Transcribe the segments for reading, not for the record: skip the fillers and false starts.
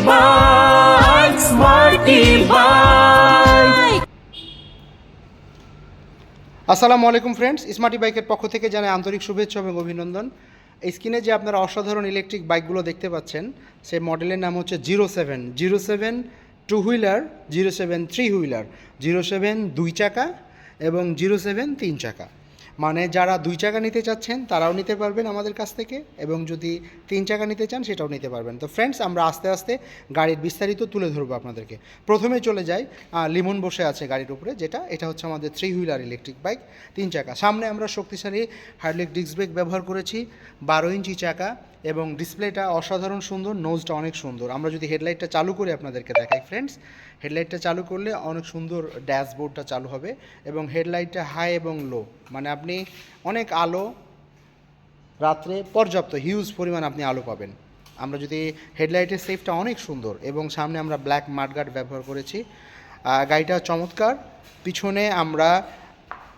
bike, Smarty bike. আসসালামু আলাইকুম friends, smarty বাইকের পক্ষ থেকে জানাই আন্তরিক শুভেচ্ছা এবং অভিনন্দন। এই স্ক্রিনে যে আপনারা অসাধারণ ইলেকট্রিক বাইকগুলো দেখতে পাচ্ছেন, সেই মডেলের নাম হচ্ছে 07 টু হুইলার, 07 থ্রি হুইলার, 07 দুই চাকা এবং 07 তিন চাকা। মানে যারা দুই চাকা নিতে চাচ্ছেন তারাও নিতে পারবেন আমাদের কাছ থেকে, এবং যদি তিন চাকা নিতে চান সেটাও নিতে পারবেন। তো ফ্রেন্ডস, আমরা আস্তে আস্তে গাড়ির বিস্তারিত তুলে ধরবো আপনাদেরকে। প্রথমে চলে যাই, লিমন বসে আছে গাড়ির উপরে, এটা হচ্ছে আমাদের থ্রি হুইলার ইলেকট্রিক বাইক, তিন চাকা। সামনে আমরা শক্তিশালী হাইড্রোলিক ডিস্ক ব্রেক ব্যবহার করেছি, 12 ইঞ্চি চাকা, এবং ডিসপ্লেটা অসাধারণ সুন্দর, নোজটা অনেক সুন্দর। আমরা যদি হেডলাইটটা চালু করে আপনাদেরকে দেখাই ফ্রেন্ডস, হেডলাইটটা চালু করলে অনেক সুন্দর ড্যাশবোর্ডটা চালু হবে, এবং হেডলাইটটা হাই এবং লো, মানে আপনি অনেক আলো, রাত্রে পর্যাপ্ত হিউজ পরিমাণ আপনি আলো পাবেন। আমরা যদি হেডলাইটের সেফটা অনেক সুন্দর, এবং সামনে আমরা ব্ল্যাক মাডগার্ড ব্যবহার করেছি। গাড়িটা চমৎকার। পিছনে আমরা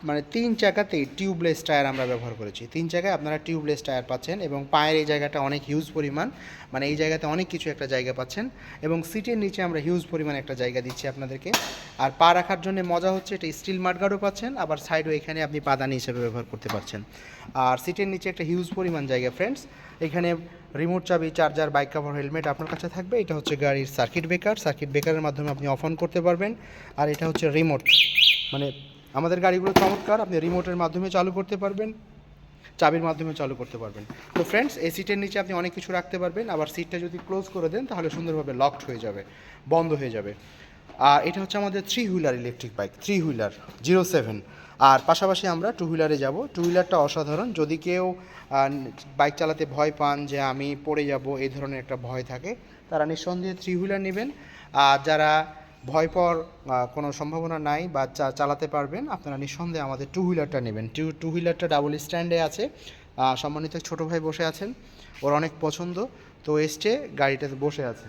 মানে তিন চাকাতেই টিউবলেস টায়ার আমরা ব্যবহার করেছি। তিন চাকায় আপনারা টিউবলেস টায়ার পাচ্ছেন, এবং পায়ের এই জায়গাটা অনেক হিউজ পরিমাণ, মানে এই জায়গাতে অনেক কিছু একটা জায়গা পাচ্ছেন, এবং সিটের নিচে আমরা হিউজ পরিমাণ একটা জায়গা দিচ্ছি আপনাদেরকে। আর পা রাখার জন্য মজা হচ্ছে, এটা স্টিল মাডগার্ডও পাচ্ছেন, আবার সাইডও এখানে আপনি পাদানি হিসেবে ব্যবহার করতে পারছেন। আর সিটের নিচে একটা হিউজ পরিমাণ জায়গা ফ্রেন্ডস। এখানে রিমোট চাবি, চার্জার, বাইক কভার, হেলমেট আপনার কাছে থাকবে। এটা হচ্ছে গাড়ির সার্কিট ব্রেকারের মাধ্যমে আপনি অফ অন করতে পারবেন। আর এটা হচ্ছে রিমোট, মানে আমাদের গাড়িগুলো চমৎকার, আপনি রিমোটের মাধ্যমে চালু করতে পারবেন, চাবির মাধ্যমে চালু করতে পারবেন। তো ফ্রেন্ডস, এই সিটের নিচে আপনি অনেক কিছু রাখতে পারবেন। আবার সিটটা যদি ক্লোজ করে দেন তাহলে সুন্দরভাবে লকড হয়ে যাবে, বন্ধ হয়ে যাবে। আর এটা হচ্ছে আমাদের three wheeler electric bike, three wheeler 07। আর পাশাপাশি আমরা টু হুইলারে যাব। টু হুইলারটা অসাধারণ। যদি কেউ বাইক চালাতে ভয় পান, যে আমি পড়ে যাব, এই ধরনের একটা ভয় থাকে, তারা নিঃসন্দেহে থ্রি হুইলার নেবেন। আর যারা ভয় পাওয়ার কোনো সম্ভাবনা নাই বা চালাতে পারবেন, আপনারা নিঃসন্দেহে আমাদের টু হুইলারটা নেবেন। টু হুইলারটা ডাবল স্ট্যান্ডে আছে। সম্মানিত ছোটো ভাই বসে আছেন, ওর অনেক পছন্দ, তো এসছে গাড়িটাতে বসে আছে।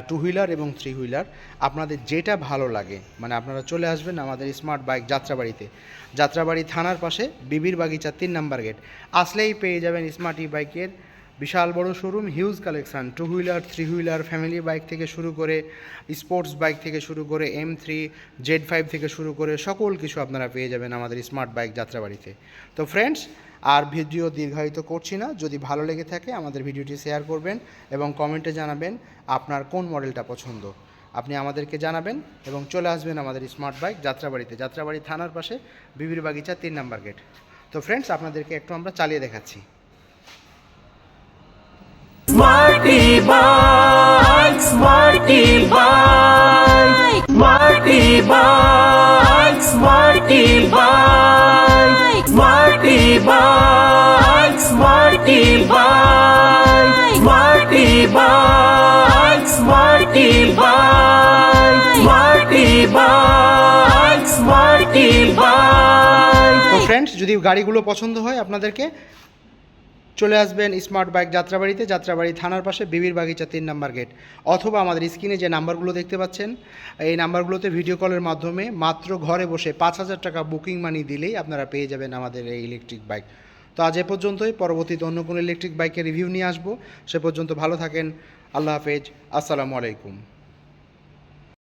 টু হুইলার এবং থ্রি হুইলার আপনাদের যেটা ভালো লাগে, মানে আপনারা চলে আসবেন আমাদের স্মার্ট বাইক যাত্রাবাড়িতে, যাত্রাবাড়ি থানার পাশে বিবির বাগিচা 3 নাম্বার গেট আসলেই পেয়ে যাবেন স্মার্টি বাইকের বিশাল বড় showroom, huge collection. Two wheeler, three wheeler, family bike থেকে শুরু করে স্পোর্টস বাইক থেকে শুরু করে M3, Z5 থেকে শুরু করে সকল কিছু আপনারা পেয়ে যাবেন আমাদের স্মার্ট বাইক যাত্রাবাড়িতে। তো ফ্রেন্ডস, আর ভিডিও দীর্ঘায়িত করছি না। যদি ভালো লেগে থাকে আমাদের ভিডিওটি শেয়ার করবেন, এবং কমেন্টে জানাবেন আপনার কোন মডেলটা পছন্দ, আপনি আমাদেরকে জানাবেন, এবং চলে আসবেন আমাদের স্মার্ট বাইক যাত্রাবাড়িতে, যাত্রাবাড়ি থানার পাশে বিবির বাগিচা 3 নাম্বার গেট। তো ফ্রেন্ডস, আপনাদেরকে একটু আমরা চালিয়ে দেখাচ্ছি। Smarty bike, Smarty bike, Smarty bike, Smarty bike, Smarty bike, Smarty bike, Smarty bike, Smarty bike, Smarty bike, Smarty bike. তো ফ্রেন্ডস, যদি গাড়িগুলো পছন্দ হয় আপনাদেরকে, চলে আসবেন স্মার্ট বাইক যাত্রাবাড়িতে, যাত্রাবাড়ি থানার পাশে বিবির বাগিচা 3 নাম্বার গেট, অথবা আমাদের স্ক্রিনে যে নাম্বারগুলো দেখতে পাচ্ছেন, এই নাম্বারগুলোতে ভিডিও কলের মাধ্যমে মাত্র ঘরে বসে 5,000 টাকা বুকিং মানি দিলেই আপনারা পেয়ে যাবেন আমাদের এই ইলেকট্রিক বাইক। তো আজ এ পর্যন্তই। পরবর্তীতে অন্য কোনো ইলেকট্রিক বাইকের রিভিউ নিয়ে আসবো। সে পর্যন্ত ভালো থাকেন। আল্লাহ হাফেজ। আসসালামু আলাইকুম।